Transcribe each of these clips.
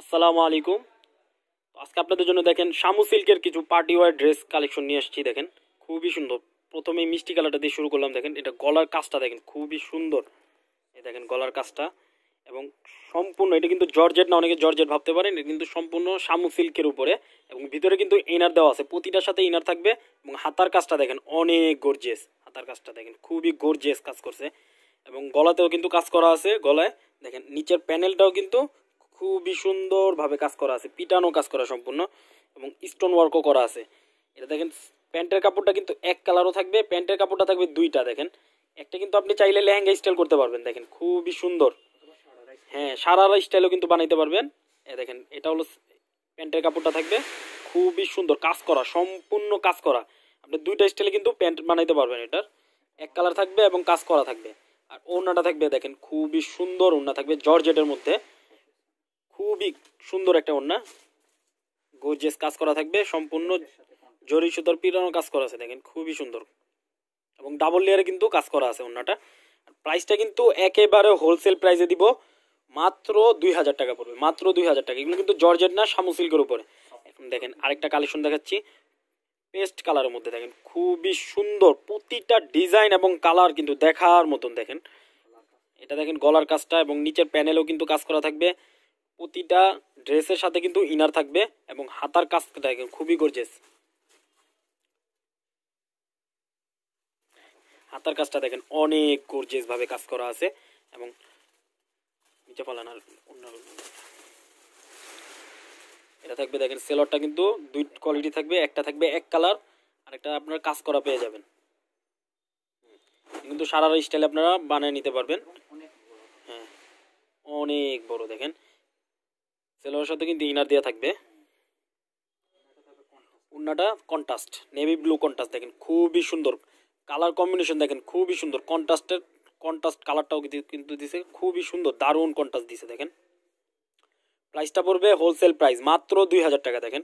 আসসালামু আলাইকুম। আজকে আপনাদের জন্য দেখেন শামু সিল্কের কিছু পার্টি ওয়্যার ড্রেস কালেকশন নিয়ে আসছি। দেখেন খুবই সুন্দর। প্রথমেই মিষ্টি কালারটা দিয়ে শুরু করলাম। দেখেন এটা গলার কাজটা দেখেন খুবই সুন্দর। এই দেখেন গলার কাজটা এবং সম্পূর্ণ এটা কিন্তু জর্জেট না, অনেকে জর্জেট ভাবতে পারেন, এটা কিন্তু সম্পূর্ণ শামু সিল্কের উপরে এবং ভিতরে কিন্তু ইনার দেওয়া আছে, প্রতিটার সাথে ইনার থাকবে। এবং হাতার কাজটা দেখেন অনেক গর্জিয়াস, হাতার কাজটা দেখেন খুবই গর্জিয়াস কাজ করছে এবং গলাতেও কিন্তু কাজ করা আছে। গলায় দেখেন নিচের প্যানেলটাও কিন্তু খুবই সুন্দরভাবে কাজ করা আছে, পিটানো কাজ করা সম্পূর্ণ এবং স্টোন ওয়ার্কও করা আছে। এটা দেখেন প্যান্টের কাপড়টা কিন্তু এক কালারও থাকবে, প্যান্টের কাপড়টা থাকবে দুইটা। দেখেন একটা কিন্তু আপনি চাইলে লেহেঙ্গা স্টাইল করতে পারবেন, দেখেন খুবই সুন্দর। হ্যাঁ, সারারা স্টাইলও কিন্তু বানাইতে পারবেন। এ দেখেন এটা হলো প্যান্টের কাপড়টা থাকবে খুবই সুন্দর কাজ করা, সম্পূর্ণ কাজ করা। আপনি দুইটা স্টাইলে কিন্তু প্যান্ট বানাইতে পারবেন। এটার এক কালার থাকবে এবং কাজ করা থাকবে। আর ওড়নাটা থাকবে দেখেন খুবই সুন্দর, ওড়না থাকবে জর্জেটের মধ্যে, খুবই সুন্দর একটা ওড়না, গর্জিয়াস কাজ করা থাকবে সম্পূর্ণ। জরি সুতোর পিরানো কাজ করা আছে দেখেন খুবই সুন্দর এবং ডাবল লেয়ারে কিন্তু কাজ করা আছে ওড়নাটা। প্রাইসটা কিন্তু একেবারে হোলসেল প্রাইসে দিব, মাত্র 2000 টাকা পড়বে, মাত্র 2000 টাকা। এগুলো কিন্তু জর্জেট না, শামু সিল্কের উপরে। এখন দেখেন আরেকটা কালেকশন দেখাচ্ছি পেস্ট কালারের মধ্যে। দেখেন খুবই সুন্দর, প্রতিটা ডিজাইন এবং কালার কিন্তু দেখার মতন। দেখেন এটা দেখেন গলার কাজটা এবং নিচের প্যানেলেও কিন্তু কাজ করা থাকবে। প্রতিটা ড্রেসের সাথে কিন্তু ইনার থাকবে এবং হাতার কাজটা দেখেন খুবই গর্জিয়াস। হাতার কাজটা দেখেন অনেক গর্জিয়াস ভাবে কাজ করা আছে এবং নিচে পালান আর এটা থাকবে। দেখেন সেলরটা কিন্তু দুই কোয়ালিটি থাকবে, একটা থাকবে এক কালার আর একটা আপনারা কাজ করা পেয়ে যাবেন। কিন্তু সারা স্টাইলে আপনারা বানিয়ে নিতে পারবেন। হ্যাঁ, অনেক বড়। দেখেন সেলরের সাথে কিন্তু ইনার দেওয়া থাকবে। ওড়নাটা কন্ট্রাস্ট নেভি ব্লু কন্ট্রাস্ট, দেখেন খুবই সুন্দর কালার কম্বিনেশন, দেখেন খুবই সুন্দর। কন্ট্রাস্ট কালারটাও কিন্তু দিছে খুবই সুন্দর, দারুণ কন্ট্রাস্ট দিছে। দেখেন প্রাইসটা পড়বে হোলসেল প্রাইস মাত্র 2000 টাকা। দেখেন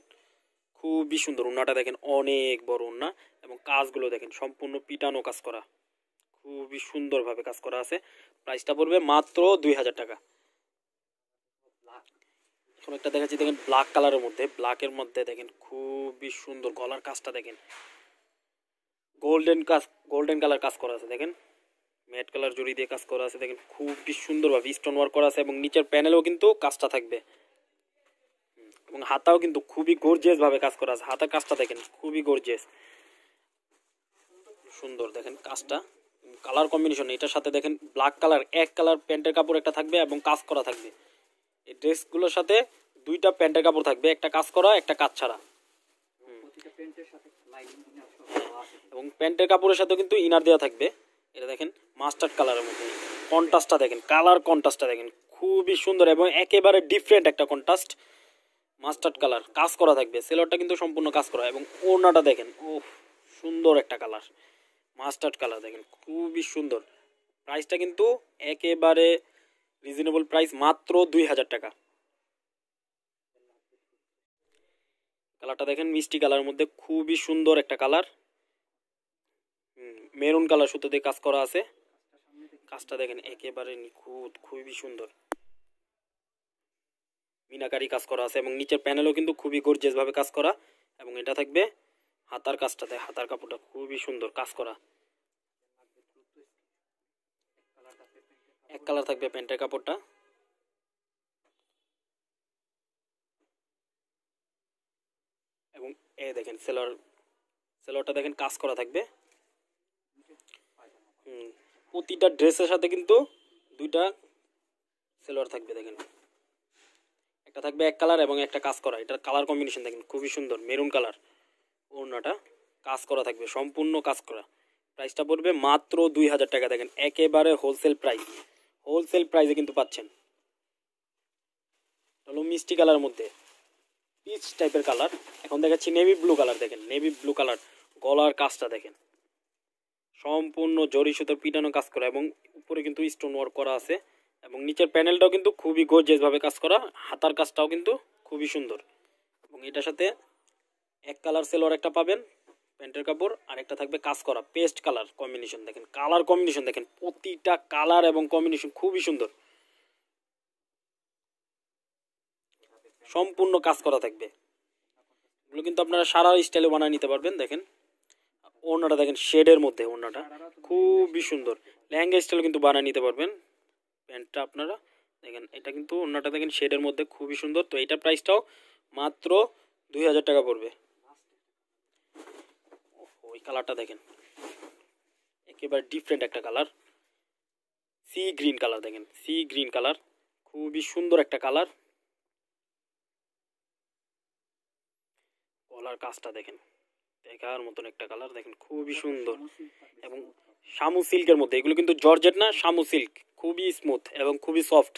খুবই সুন্দর ওড়নাটা, দেখেন অনেক বড় ওড়না এবং কাজগুলো দেখেন সম্পূর্ণ পিটানো কাজ করা, খুবই সুন্দরভাবে কাজ করা আছে। প্রাইসটা পড়বে মাত্র 2000 টাকা। এখন একটা দেখাচ্ছি দেখেন ব্ল্যাক কালারের মধ্যে, ব্ল্যাকের মধ্যে দেখেন খুবই সুন্দর গলার কাজটা দেখেন গোল্ডেন কালার কাজ করা আছে। দেখেন ম্যাট কালার জড়ি দিয়ে কাজ করা আছে, দেখেন খুবই সুন্দরভাবে স্টোন ওয়ার্ক করা আছে এবং নিচের প্যানেলেও কিন্তু কাজটা থাকবে এবং হাতাও কিন্তু খুবই গর্জিয়াস ভাবে কাজ করা আছে। হাতার কাজটা দেখেন খুবই গর্জিয়াস সুন্দর। দেখেন কাজটা কালার কম্বিনেশন, এটার সাথে দেখেন ব্ল্যাক কালার এক কালার প্যান্টের কাপড় একটা থাকবে এবং কাজ করা থাকবে। এই ড্রেসগুলোর সাথে দুইটা প্যান্টের কাপড় থাকবে, একটা কাজ করা একটা কাজ ছাড়া। এবং প্যান্টের কাপড়ের সাথে কিন্তু ইনার দেওয়া থাকবে। এটা দেখেন মাস্টার্ড কালারের মধ্যে, কন্ট্রাস্টটা দেখেন, কালার কন্ট্রাস্টটা দেখেন খুবই সুন্দর এবং একেবারে ডিফারেন্ট একটা কন্ট্রাস্ট। মাস্টার্ড কালার কাজ করা থাকবে, সেলরটা কিন্তু সম্পূর্ণ কাজ করা এবং ওড়নাটা দেখেন ও সুন্দর একটা কালার, মাস্টার্ড কালার দেখেন খুবই সুন্দর। প্রাইসটা কিন্তু একেবারে রিজনেবল প্রাইস, মাত্র 2000 টাকা। কালারটা দেখেন মিষ্টি কালারের মধ্যে খুবই সুন্দর একটা কালার, মেরুন কালার সুতো দিয়ে কাজ করা আছে। কাজটা দেখেন একেবারে নিখুঁত, খুবই সুন্দর মিনাকারি কাজ করা আছে এবং নিচের প্যানেলও কিন্তু খুবই গর্জিয়াস ভাবে কাজ করা এবং এটা থাকবে হাতার কাজটাতে, হাতার কাপড়টা খুবই সুন্দর কাজ করা। এক কালার থাকবে প্যান্টের কাপড়টা এবং এ দেখেন সেলরটা দেখেন কাজ করা থাকবে। প্রতিটা ড্রেসের সাথে কিন্তু দুইটা সেলর থাকবে। দেখেন একটা থাকবে এক কালার এবং একটা কাজ করা, এটার কালার কম্বিনেশন দেখেন খুবই সুন্দর মেরুন কালার। ওড়নাটা কাজ করা থাকবে, সম্পূর্ণ কাজ করা। প্রাইসটা পড়বে মাত্র 2000 টাকা। দেখেন একেবারে হোলসেল প্রাইস, হোলসেল প্রাইসে কিন্তু পাচ্ছেন। হলো মিষ্টি কালার মধ্যে পিচ টাইপের কালার। এখন দেখাচ্ছি নেভি ব্লু কালার। দেখেন নেভি ব্লু কালার, গলার কাজটা দেখেন সম্পূর্ণ জরি সুতোর পিটানো কাজ করা এবং উপরে কিন্তু স্টোন ওয়ার্ক করা আছে এবং নিচের প্যানেলটাও কিন্তু খুবই গর্জিয়াস ভাবে কাজ করা। হাতার কাজটাও কিন্তু খুবই সুন্দর এবং এটার সাথে এক কালার সেলোয়ার একটা পাবেন প্যান্টের কাপড়, আর একটা থাকবে কাজ করা পেস্ট কালার কম্বিনেশন। দেখেন কালার কম্বিনেশন দেখেন, প্রতিটা কালার এবং কম্বিনেশন খুবই সুন্দর। সম্পূর্ণ কাজ করা থাকবে। এগুলো কিন্তু আপনারা সারা স্টাইলে বানিয়ে নিতে পারবেন। দেখেন ওড়নাটা দেখেন শেডের মধ্যে, ওড়নাটা খুবই সুন্দর। লেহেঙ্গা স্টাইল কিন্তু বানিয়ে নিতে পারবেন। প্যান্টটা আপনারা দেখেন, এটা কিন্তু ওড়নাটা দেখেন শেডের মধ্যে খুবই সুন্দর। তো এইটার প্রাইসটাও মাত্র 2000 টাকা পড়বে। ওই কালারটা দেখেন, একেবারে ডিফারেন্ট একটা কালার, সি গ্রিন কালার। দেখেন সি গ্রিন কালার, খুবই সুন্দর একটা কালার। গলার কাজটা দেখেন, দেখার মতন একটা কালার। দেখেন খুবই সুন্দর এবং শামু সিল্কের মধ্যে। এগুলো কিন্তু জর্জেট না, শামু সিল্ক, খুবই স্মুথ এবং খুবই সফট।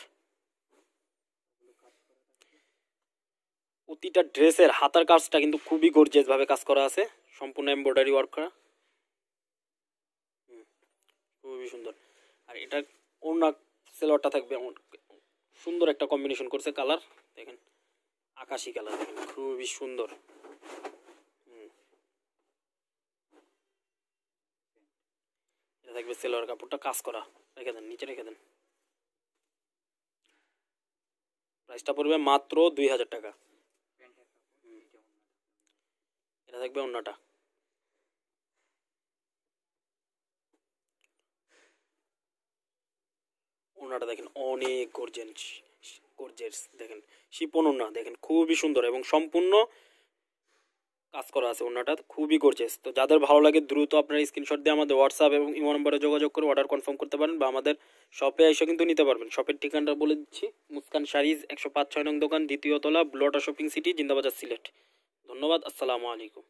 প্রতিটা ড্রেসের হাতার কাজটা কিন্তু খুবই গর্জিয়াস ভাবে কাজ করা আছে, সম্পূর্ণ এমব্রয়ডারি ওয়ার্ক করা, খুবই সুন্দর। আর এটা ওড়না সেলোয়ারটা থাকবে এমন সুন্দর একটা কম্বিনেশন করছে কালার। দেখেন আকাশি কালার, দেখেন খুবই সুন্দর। এটা থাকবে সেলোয়ার কাপড়টা কাজ করা। রেখে দেন, নিচে রেখে দেন। প্রাইসটা পড়বে মাত্র 2000 টাকা। এটা থাকবে ওড়নাটা। ওড়নাটা দেখেন অনেক গর্জিয়াস দেখেন, শিপন ওড়না দেখেন খুবই সুন্দর এবং সম্পূর্ণ কাজ করা আছে। ওড়নাটা খুবই গর্জিয়াস। তো যাদের ভালো লাগে দ্রুত আপনারা স্ক্রিনশট দিয়ে আমাদের হোয়াটসঅ্যাপ এবং ইমো নম্বরে যোগাযোগ করে অর্ডার কনফার্ম করতে পারেন, বা আমাদের শপে এসে কিন্তু নিতে পারবেন। শপের ঠিকানাটা বলে দিচ্ছি, মুস্কান শাড়িজ 105-6 নং দোকান, দ্বিতীয় তলা, ব্লটা শপিং সিটি, জিন্দাবাজার, সিলেট। ধন্যবাদ, আসসালামু আলাইকুম।